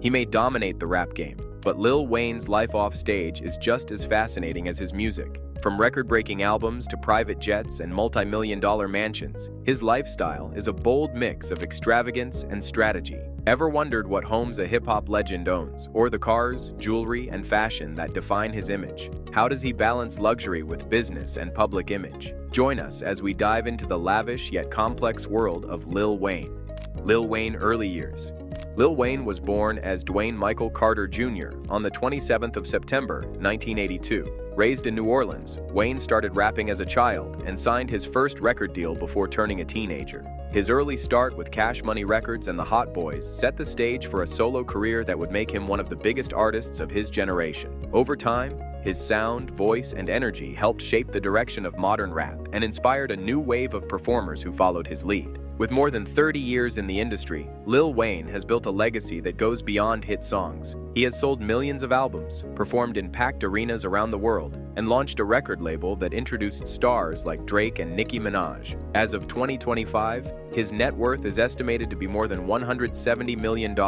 He may dominate the rap game, but Lil Wayne's life off stage is just as fascinating as his music. From record-breaking albums to private jets and multi-million-dollar mansions, his lifestyle is a bold mix of extravagance and strategy. Ever wondered what homes a hip-hop legend owns, or the cars, jewelry, and fashion that define his image? How does he balance luxury with business and public image? Join us as we dive into the lavish yet complex world of Lil Wayne. Lil Wayne early years. Lil Wayne was born as Dwayne Michael Carter Jr. on the 27th of September, 1982. Raised in New Orleans, Wayne started rapping as a child and signed his first record deal before turning a teenager. His early start with Cash Money Records and the Hot Boys set the stage for a solo career that would make him one of the biggest artists of his generation. Over time, his sound, voice, and energy helped shape the direction of modern rap and inspired a new wave of performers who followed his lead. With more than 30 years in the industry, Lil Wayne has built a legacy that goes beyond hit songs. He has sold millions of albums, performed in packed arenas around the world, and launched a record label that introduced stars like Drake and Nicki Minaj. As of 2025, his net worth is estimated to be more than $170 million,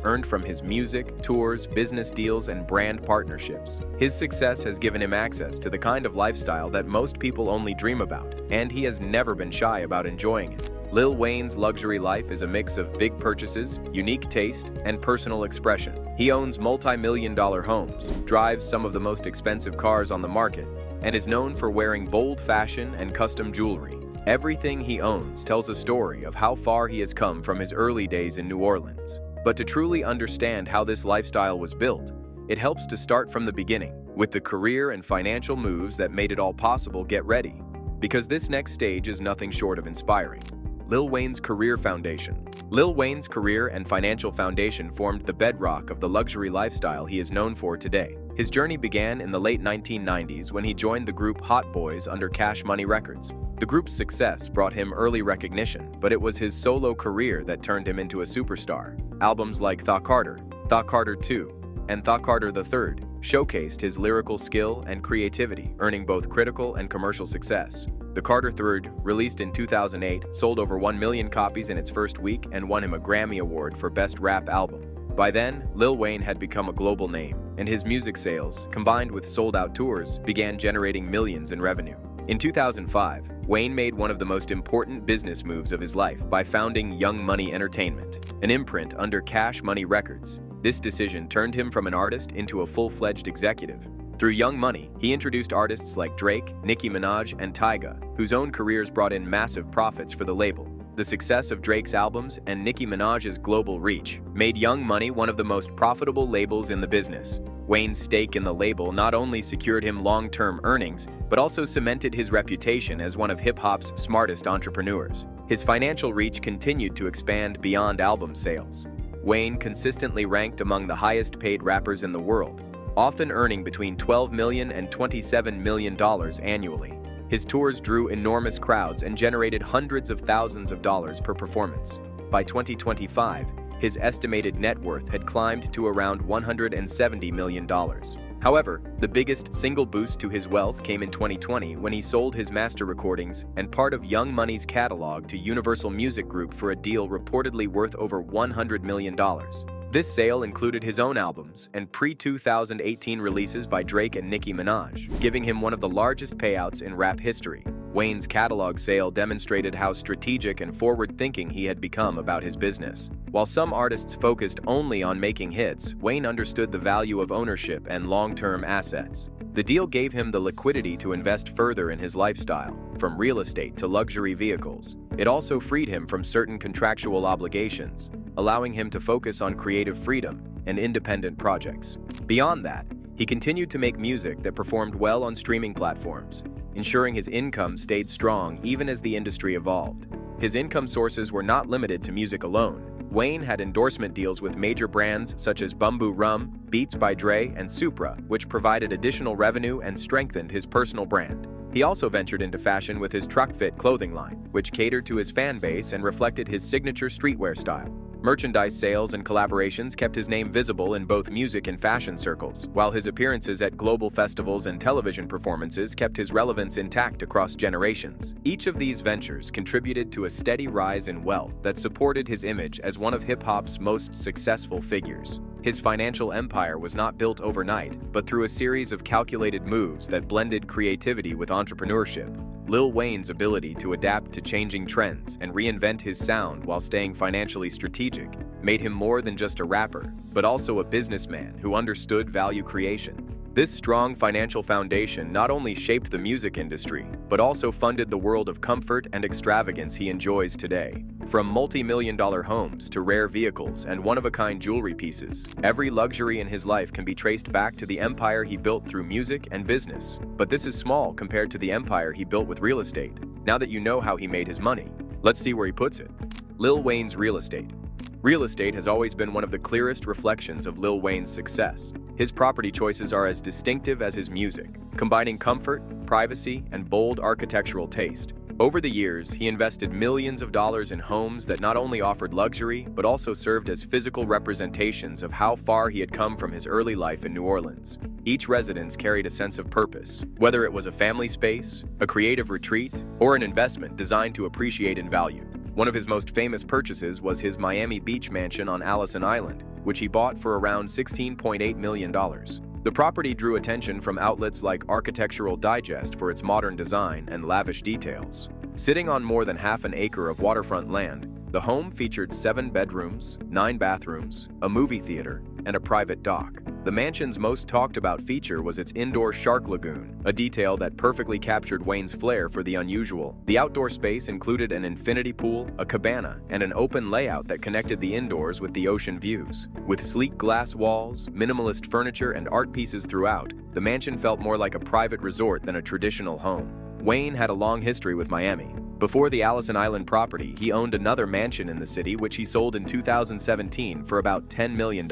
earned from his music, tours, business deals, and brand partnerships. His success has given him access to the kind of lifestyle that most people only dream about, and he has never been shy about enjoying it. Lil Wayne's luxury life is a mix of big purchases, unique taste, and personal expression. He owns multi-million-dollar homes, drives some of the most expensive cars on the market, and is known for wearing bold fashion and custom jewelry. Everything he owns tells a story of how far he has come from his early days in New Orleans. But to truly understand how this lifestyle was built, it helps to start from the beginning, with the career and financial moves that made it all possible. Get ready, because this next stage is nothing short of inspiring. Lil Wayne's career foundation. Lil Wayne's career and financial foundation formed the bedrock of the luxury lifestyle he is known for today. His journey began in the late 1990s when he joined the group Hot Boys under Cash Money Records. The group's success brought him early recognition, but it was his solo career that turned him into a superstar. Albums like Thought Carter, Thought Carter II, and Thought Carter III showcased his lyrical skill and creativity, earning both critical and commercial success. The Carter III, released in 2008, sold over 1 million copies in its first week and won him a Grammy Award for Best Rap Album. By then, Lil Wayne had become a global name, and his music sales, combined with sold-out tours, began generating millions in revenue. In 2005, Wayne made one of the most important business moves of his life by founding Young Money Entertainment, an imprint under Cash Money Records. This decision turned him from an artist into a full-fledged executive. Through Young Money, he introduced artists like Drake, Nicki Minaj, and Tyga, whose own careers brought in massive profits for the label. The success of Drake's albums and Nicki Minaj's global reach made Young Money one of the most profitable labels in the business. Wayne's stake in the label not only secured him long-term earnings, but also cemented his reputation as one of hip-hop's smartest entrepreneurs. His financial reach continued to expand beyond album sales. Wayne consistently ranked among the highest-paid rappers in the world, often earning between $12 million and $27 million annually. His tours drew enormous crowds and generated hundreds of thousands of dollars per performance. By 2025, his estimated net worth had climbed to around $170 million. However, the biggest single boost to his wealth came in 2020 when he sold his master recordings and part of Young Money's catalog to Universal Music Group for a deal reportedly worth over $100 million. This sale included his own albums and pre-2018 releases by Drake and Nicki Minaj, giving him one of the largest payouts in rap history. Wayne's catalog sale demonstrated how strategic and forward-thinking he had become about his business. While some artists focused only on making hits, Wayne understood the value of ownership and long-term assets. The deal gave him the liquidity to invest further in his lifestyle, from real estate to luxury vehicles. It also freed him from certain contractual obligations, allowing him to focus on creative freedom and independent projects. Beyond that, he continued to make music that performed well on streaming platforms, ensuring his income stayed strong even as the industry evolved. His income sources were not limited to music alone. Wayne had endorsement deals with major brands such as Bumbu Rum, Beats by Dre, and Supra, which provided additional revenue and strengthened his personal brand. He also ventured into fashion with his Truck Fit clothing line, which catered to his fan base and reflected his signature streetwear style. Merchandise sales and collaborations kept his name visible in both music and fashion circles, while his appearances at global festivals and television performances kept his relevance intact across generations. Each of these ventures contributed to a steady rise in wealth that supported his image as one of hip-hop's most successful figures. His financial empire was not built overnight, but through a series of calculated moves that blended creativity with entrepreneurship. Lil Wayne's ability to adapt to changing trends and reinvent his sound while staying financially strategic made him more than just a rapper, but also a businessman who understood value creation. This strong financial foundation not only shaped the music industry, but also funded the world of comfort and extravagance he enjoys today. From multi-million-dollar homes to rare vehicles and one-of-a-kind jewelry pieces, every luxury in his life can be traced back to the empire he built through music and business. But this is small compared to the empire he built with real estate. Now that you know how he made his money, let's see where he puts it. Lil Wayne's real estate. Real estate has always been one of the clearest reflections of Lil Wayne's success. His property choices are as distinctive as his music, combining comfort, privacy, and bold architectural taste. Over the years, he invested millions of dollars in homes that not only offered luxury, but also served as physical representations of how far he had come from his early life in New Orleans. Each residence carried a sense of purpose, whether it was a family space, a creative retreat, or an investment designed to appreciate in value. One of his most famous purchases was his Miami Beach mansion on Allison Island, which he bought for around $16.8 million. The property drew attention from outlets like Architectural Digest for its modern design and lavish details. Sitting on more than half an acre of waterfront land, the home featured 7 bedrooms, 9 bathrooms, a movie theater, and a private dock. The mansion's most talked about feature was its indoor shark lagoon, a detail that perfectly captured Wayne's flair for the unusual. The outdoor space included an infinity pool, a cabana, and an open layout that connected the indoors with the ocean views. With sleek glass walls, minimalist furniture, and art pieces throughout, the mansion felt more like a private resort than a traditional home. Wayne had a long history with Miami. Before the Allison Island property, he owned another mansion in the city which he sold in 2017 for about $10 million.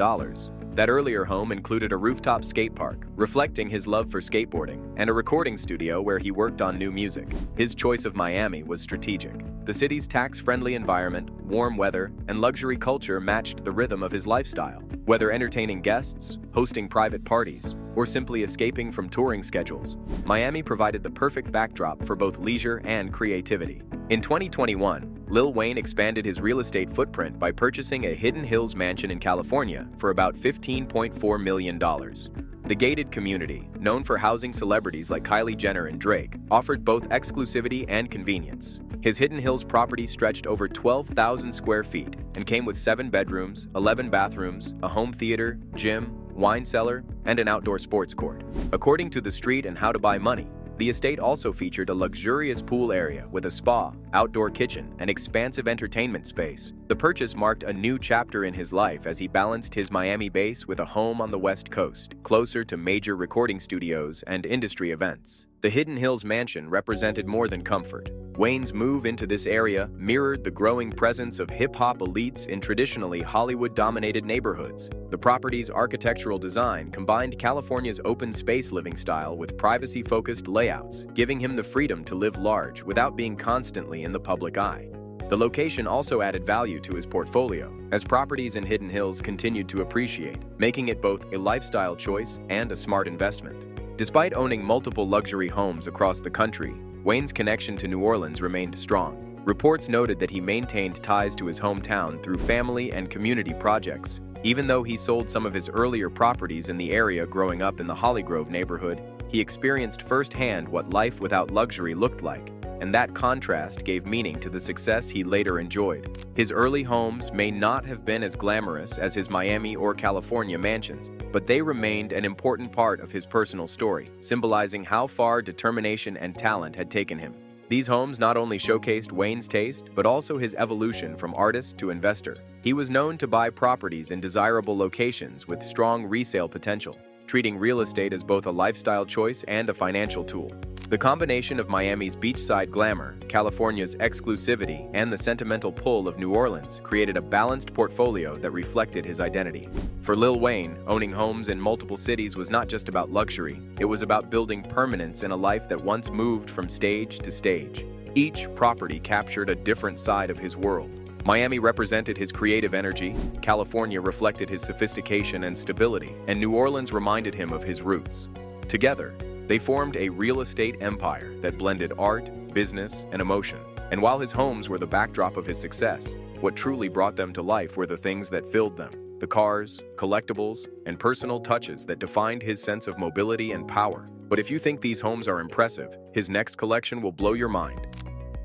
That earlier home included a rooftop skate park, reflecting his love for skateboarding, and a recording studio where he worked on new music. His choice of Miami was strategic. The city's tax-friendly environment, warm weather, and luxury culture matched the rhythm of his lifestyle. Whether entertaining guests, hosting private parties, or simply escaping from touring schedules, Miami provided the perfect backdrop for both leisure and creativity. In 2021, Lil Wayne expanded his real estate footprint by purchasing a Hidden Hills mansion in California for about $15.4 million. The gated community, known for housing celebrities like Kylie Jenner and Drake, offered both exclusivity and convenience. His Hidden Hills property stretched over 12,000 square feet and came with 7 bedrooms, 11 bathrooms, a home theater, gym, wine cellar, and an outdoor sports court. According to The Street and How to Buy Money, the estate also featured a luxurious pool area with a spa, outdoor kitchen, and expansive entertainment space. The purchase marked a new chapter in his life as he balanced his Miami base with a home on the West Coast, closer to major recording studios and industry events. The Hidden Hills mansion represented more than comfort. Wayne's move into this area mirrored the growing presence of hip-hop elites in traditionally Hollywood-dominated neighborhoods. The property's architectural design combined California's open space living style with privacy-focused layouts, giving him the freedom to live large without being constantly in the public eye. The location also added value to his portfolio, as properties in Hidden Hills continued to appreciate, making it both a lifestyle choice and a smart investment. Despite owning multiple luxury homes across the country, Wayne's connection to New Orleans remained strong. Reports noted that he maintained ties to his hometown through family and community projects. Even though he sold some of his earlier properties in the area growing up in the Hollygrove neighborhood, he experienced firsthand what life without luxury looked like, and that contrast gave meaning to the success he later enjoyed. His early homes may not have been as glamorous as his Miami or California mansions, but they remained an important part of his personal story, symbolizing how far determination and talent had taken him. These homes not only showcased Wayne's taste, but also his evolution from artist to investor. He was known to buy properties in desirable locations with strong resale potential, treating real estate as both a lifestyle choice and a financial tool. The combination of Miami's beachside glamour, California's exclusivity, and the sentimental pull of New Orleans created a balanced portfolio that reflected his identity. For Lil Wayne, owning homes in multiple cities was not just about luxury, it was about building permanence in a life that once moved from stage to stage. Each property captured a different side of his world. Miami represented his creative energy, California reflected his sophistication and stability, and New Orleans reminded him of his roots. Together, they formed a real estate empire that blended art, business, and emotion. And while his homes were the backdrop of his success, what truly brought them to life were the things that filled them: the cars, collectibles, and personal touches that defined his sense of mobility and power. But if you think these homes are impressive, his next collection will blow your mind.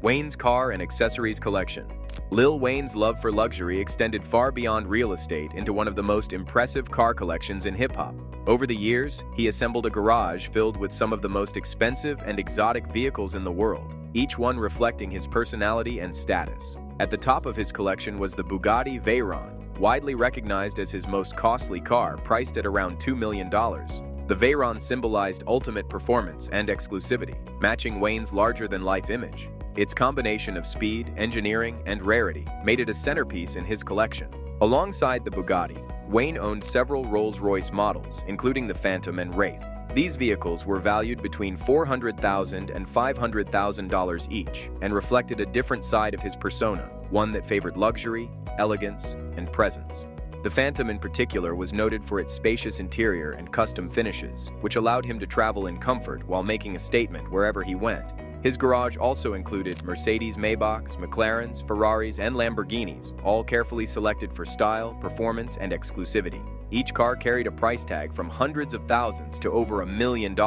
Wayne's car and accessories collection. Lil Wayne's love for luxury extended far beyond real estate into one of the most impressive car collections in hip-hop. Over the years, he assembled a garage filled with some of the most expensive and exotic vehicles in the world, each one reflecting his personality and status. At the top of his collection was the Bugatti Veyron, widely recognized as his most costly car, priced at around $2 million. The Veyron symbolized ultimate performance and exclusivity, matching Wayne's larger-than-life image. Its combination of speed, engineering, and rarity made it a centerpiece in his collection. Alongside the Bugatti, Wayne owned several Rolls-Royce models, including the Phantom and Wraith. These vehicles were valued between $400,000 and $500,000 each, and reflected a different side of his persona, one that favored luxury, elegance, and presence. The Phantom in particular was noted for its spacious interior and custom finishes, which allowed him to travel in comfort while making a statement wherever he went. His garage also included Mercedes Maybachs, McLarens, Ferraris, and Lamborghinis, all carefully selected for style, performance, and exclusivity. Each car carried a price tag from hundreds of thousands to over $1 million,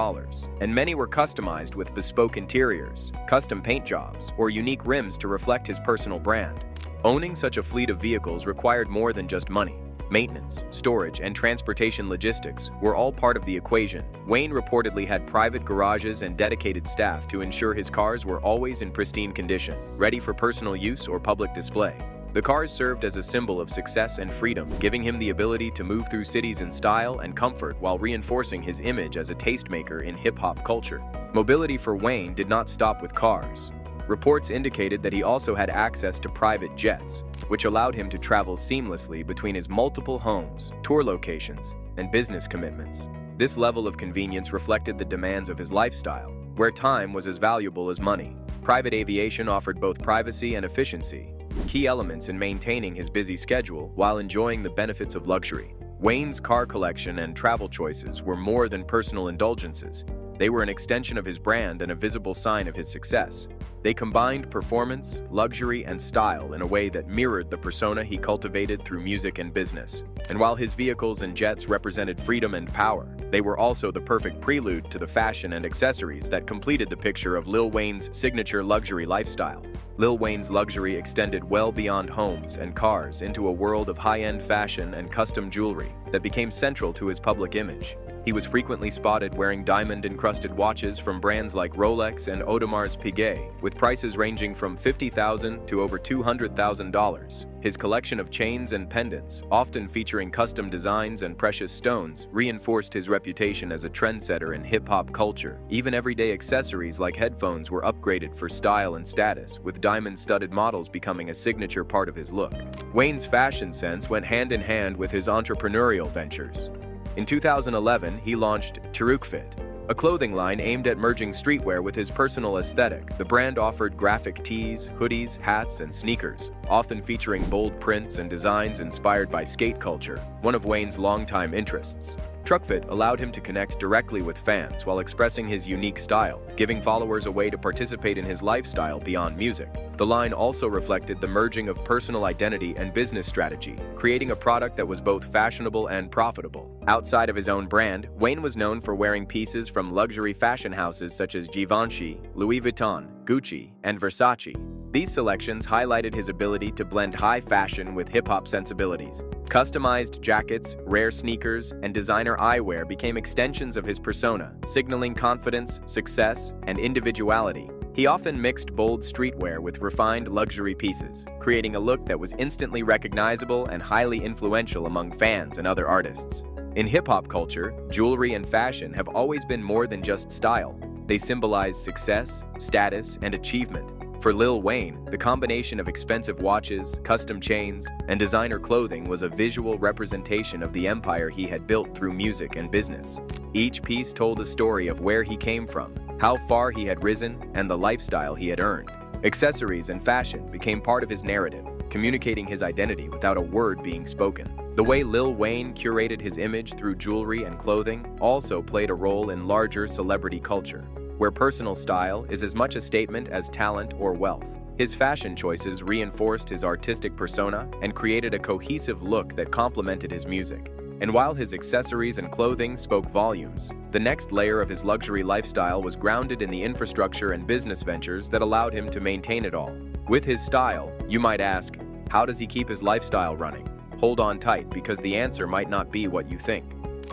and many were customized with bespoke interiors, custom paint jobs, or unique rims to reflect his personal brand. Owning such a fleet of vehicles required more than just money. Maintenance, storage, and transportation logistics were all part of the equation. Wayne reportedly had private garages and dedicated staff to ensure his cars were always in pristine condition, ready for personal use or public display. The cars served as a symbol of success and freedom, giving him the ability to move through cities in style and comfort while reinforcing his image as a tastemaker in hip-hop culture. Mobility for Wayne did not stop with cars. Reports indicated that he also had access to private jets, which allowed him to travel seamlessly between his multiple homes, tour locations, and business commitments. This level of convenience reflected the demands of his lifestyle, where time was as valuable as money. Private aviation offered both privacy and efficiency, key elements in maintaining his busy schedule while enjoying the benefits of luxury. Wayne's car collection and travel choices were more than personal indulgences. They were an extension of his brand and a visible sign of his success. They combined performance, luxury, and style in a way that mirrored the persona he cultivated through music and business. And while his vehicles and jets represented freedom and power, they were also the perfect prelude to the fashion and accessories that completed the picture of Lil Wayne's signature luxury lifestyle. Lil Wayne's luxury extended well beyond homes and cars into a world of high-end fashion and custom jewelry that became central to his public image. He was frequently spotted wearing diamond-encrusted watches from brands like Rolex and Audemars Piguet, with prices ranging from $50,000 to over $200,000. His collection of chains and pendants, often featuring custom designs and precious stones, reinforced his reputation as a trendsetter in hip-hop culture. Even everyday accessories like headphones were upgraded for style and status, with diamond-studded models becoming a signature part of his look. Wayne's fashion sense went hand-in-hand with his entrepreneurial ventures. In 2011, he launched Terukfit, a clothing line aimed at merging streetwear with his personal aesthetic. The brand offered graphic tees, hoodies, hats, and sneakers, often featuring bold prints and designs inspired by skate culture, one of Wayne's longtime interests. Truckfit allowed him to connect directly with fans while expressing his unique style, giving followers a way to participate in his lifestyle beyond music. The line also reflected the merging of personal identity and business strategy, creating a product that was both fashionable and profitable. Outside of his own brand, Wayne was known for wearing pieces from luxury fashion houses such as Givenchy, Louis Vuitton, Gucci, and Versace. These selections highlighted his ability to blend high fashion with hip-hop sensibilities. Customized jackets, rare sneakers, and designer eyewear became extensions of his persona, signaling confidence, success, and individuality. He often mixed bold streetwear with refined luxury pieces, creating a look that was instantly recognizable and highly influential among fans and other artists. In hip-hop culture, jewelry and fashion have always been more than just style. They symbolize success, status, and achievement. For Lil Wayne, the combination of expensive watches, custom chains, and designer clothing was a visual representation of the empire he had built through music and business. Each piece told a story of where he came from, how far he had risen, and the lifestyle he had earned. Accessories and fashion became part of his narrative, communicating his identity without a word being spoken. The way Lil Wayne curated his image through jewelry and clothing also played a role in larger celebrity culture, where personal style is as much a statement as talent or wealth. His fashion choices reinforced his artistic persona and created a cohesive look that complemented his music. And while his accessories and clothing spoke volumes, the next layer of his luxury lifestyle was grounded in the infrastructure and business ventures that allowed him to maintain it all. With his style, you might ask, how does he keep his lifestyle running? Hold on tight, because the answer might not be what you think.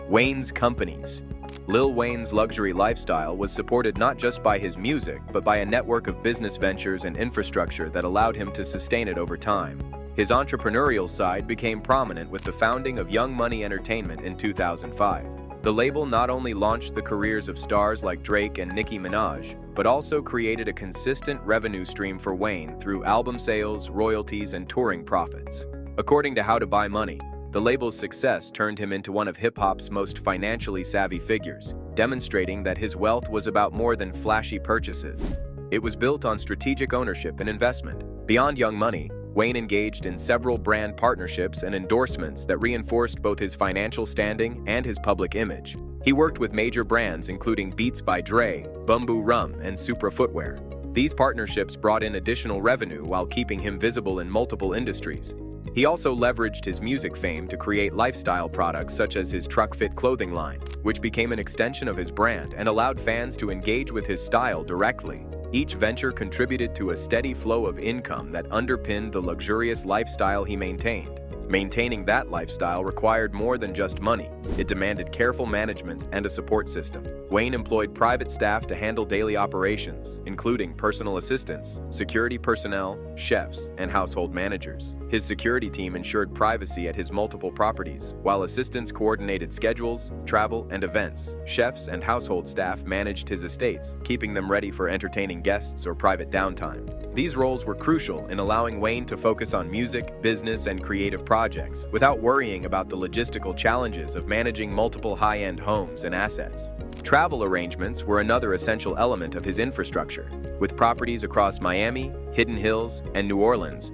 Wayne's companies. Lil Wayne's luxury lifestyle was supported not just by his music, but by a network of business ventures and infrastructure that allowed him to sustain it over time. His entrepreneurial side became prominent with the founding of Young Money Entertainment in 2005. The label not only launched the careers of stars like Drake and Nicki Minaj, but also created a consistent revenue stream for Wayne through album sales, royalties, and touring profits. According to How to Buy Money, the label's success turned him into one of hip-hop's most financially savvy figures, demonstrating that his wealth was about more than flashy purchases. It was built on strategic ownership and investment. Beyond Young Money, Wayne engaged in several brand partnerships and endorsements that reinforced both his financial standing and his public image. He worked with major brands including Beats by Dre, Bumbu Rum, and Supra Footwear. These partnerships brought in additional revenue while keeping him visible in multiple industries. He also leveraged his music fame to create lifestyle products such as his Truck Fit clothing line, which became an extension of his brand and allowed fans to engage with his style directly. Each venture contributed to a steady flow of income that underpinned the luxurious lifestyle he maintained. Maintaining that lifestyle required more than just money. It demanded careful management and a support system. Wayne employed private staff to handle daily operations, including personal assistants, security personnel, chefs, and household managers. His security team ensured privacy at his multiple properties, while assistants coordinated schedules, travel, and events. Chefs and household staff managed his estates, keeping them ready for entertaining guests or private downtime. These roles were crucial in allowing Wayne to focus on music, business, and creative projects without worrying about the logistical challenges of managing multiple high-end homes and assets. Travel arrangements were another essential element of his infrastructure. With properties across Miami, Hidden Hills, and New Orleans,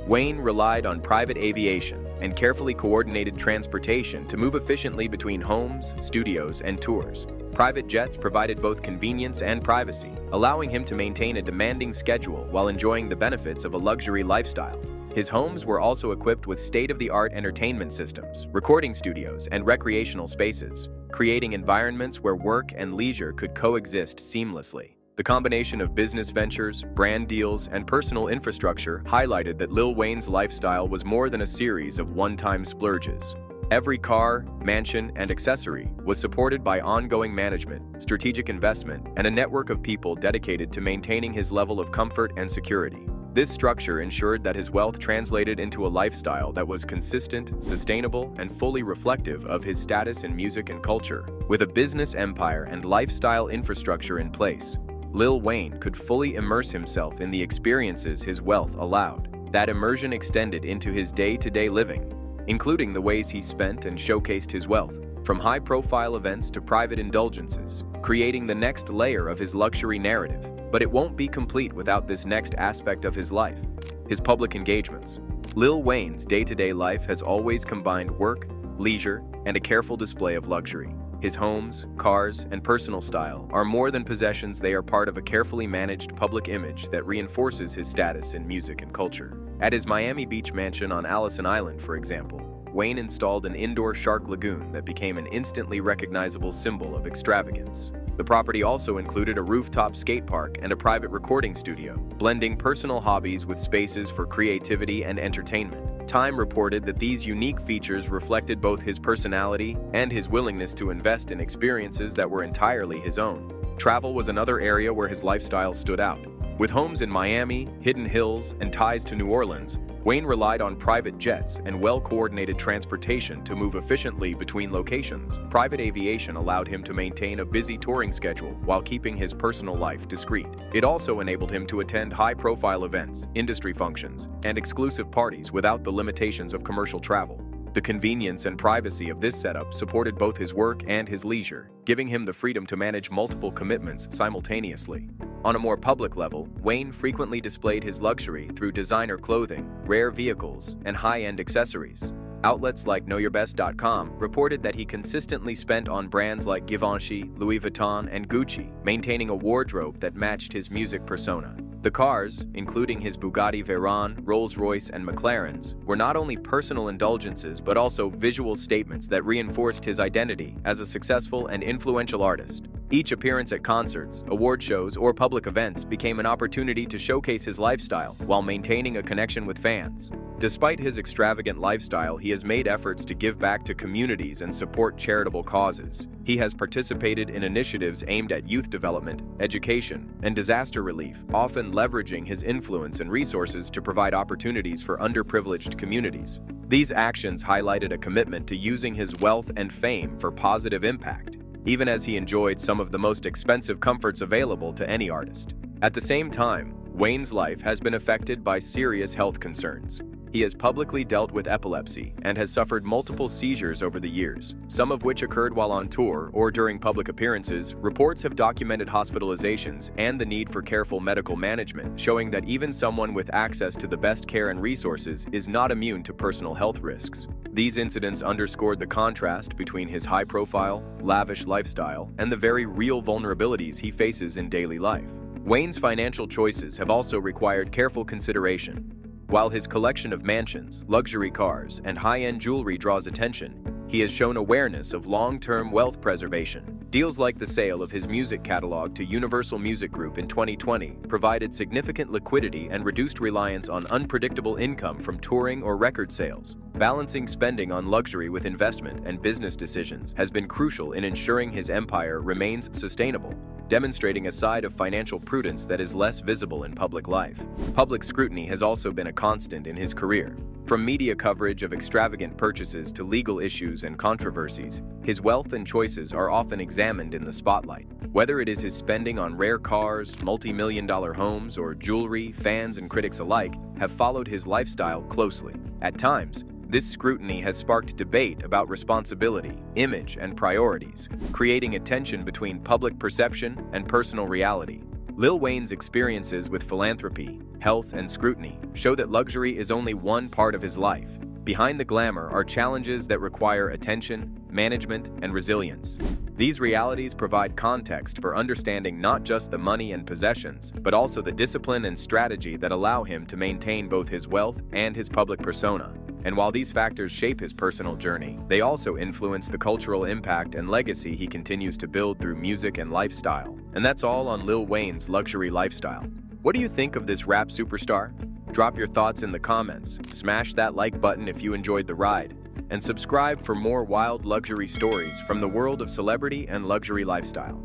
Wayne relied on private aviation and carefully coordinated transportation to move efficiently between homes, studios, and tours. Private jets provided both convenience and privacy, allowing him to maintain a demanding schedule while enjoying the benefits of a luxury lifestyle. His homes were also equipped with state-of-the-art entertainment systems, recording studios, and recreational spaces, creating environments where work and leisure could coexist seamlessly. The combination of business ventures, brand deals, and personal infrastructure highlighted that Lil Wayne's lifestyle was more than a series of one-time splurges. Every car, mansion, and accessory was supported by ongoing management, strategic investment, and a network of people dedicated to maintaining his level of comfort and security. This structure ensured that his wealth translated into a lifestyle that was consistent, sustainable, and fully reflective of his status in music and culture. With a business empire and lifestyle infrastructure in place, Lil Wayne could fully immerse himself in the experiences his wealth allowed. That immersion extended into his day-to-day living, including the ways he spent and showcased his wealth, from high-profile events to private indulgences, creating the next layer of his luxury narrative. But it won't be complete without this next aspect of his life: his public engagements. Lil Wayne's day-to-day life has always combined work, leisure, and a careful display of luxury. His homes, cars, and personal style are more than possessions. They are part of a carefully managed public image that reinforces his status in music and culture. At his Miami Beach mansion on Allison Island, for example, Wayne installed an indoor shark lagoon that became an instantly recognizable symbol of extravagance. The property also included a rooftop skate park and a private recording studio, blending personal hobbies with spaces for creativity and entertainment. Time reported that these unique features reflected both his personality and his willingness to invest in experiences that were entirely his own. Travel was another area where his lifestyle stood out. With homes in Miami, Hidden Hills, and ties to New Orleans, Wayne relied on private jets and well-coordinated transportation to move efficiently between locations. Private aviation allowed him to maintain a busy touring schedule while keeping his personal life discreet. It also enabled him to attend high-profile events, industry functions, and exclusive parties without the limitations of commercial travel. The convenience and privacy of this setup supported both his work and his leisure, giving him the freedom to manage multiple commitments simultaneously. On a more public level, Wayne frequently displayed his luxury through designer clothing, rare vehicles, and high-end accessories. Outlets like KnowYourBest.com reported that he consistently spent on brands like Givenchy, Louis Vuitton, and Gucci, maintaining a wardrobe that matched his music persona. The cars, including his Bugatti Veyron, Rolls-Royce, and McLarens, were not only personal indulgences but also visual statements that reinforced his identity as a successful and influential artist. Each appearance at concerts, award shows, or public events became an opportunity to showcase his lifestyle while maintaining a connection with fans. Despite his extravagant lifestyle, he has made efforts to give back to communities and support charitable causes. He has participated in initiatives aimed at youth development, education, and disaster relief, often leveraging his influence and resources to provide opportunities for underprivileged communities. These actions highlighted a commitment to using his wealth and fame for positive impact, even as he enjoyed some of the most expensive comforts available to any artist. At the same time, Wayne's life has been affected by serious health concerns. He has publicly dealt with epilepsy and has suffered multiple seizures over the years, some of which occurred while on tour or during public appearances. Reports have documented hospitalizations and the need for careful medical management, showing that even someone with access to the best care and resources is not immune to personal health risks. These incidents underscored the contrast between his high-profile, lavish lifestyle and the very real vulnerabilities he faces in daily life. Wayne's financial choices have also required careful consideration. While his collection of mansions, luxury cars, and high-end jewelry draws attention, he has shown awareness of long-term wealth preservation. Deals like the sale of his music catalog to Universal Music Group in 2020 provided significant liquidity and reduced reliance on unpredictable income from touring or record sales. Balancing spending on luxury with investment and business decisions has been crucial in ensuring his empire remains sustainable, demonstrating a side of financial prudence that is less visible in public life. Public scrutiny has also been a constant in his career. From media coverage of extravagant purchases to legal issues and controversies, his wealth and choices are often examined in the spotlight. Whether it is his spending on rare cars, multi-million-dollar homes, or jewelry, fans and critics alike have followed his lifestyle closely. At times, this scrutiny has sparked debate about responsibility, image, and priorities, creating a tension between public perception and personal reality. Lil Wayne's experiences with philanthropy, health, and scrutiny show that luxury is only one part of his life. Behind the glamour are challenges that require attention, management, and resilience. These realities provide context for understanding not just the money and possessions, but also the discipline and strategy that allow him to maintain both his wealth and his public persona. And while these factors shape his personal journey, they also influence the cultural impact and legacy he continues to build through music and lifestyle. And that's all on Lil Wayne's luxury lifestyle. What do you think of this rap superstar? Drop your thoughts in the comments, smash that like button if you enjoyed the ride, and subscribe for more wild luxury stories from the world of celebrity and luxury lifestyle.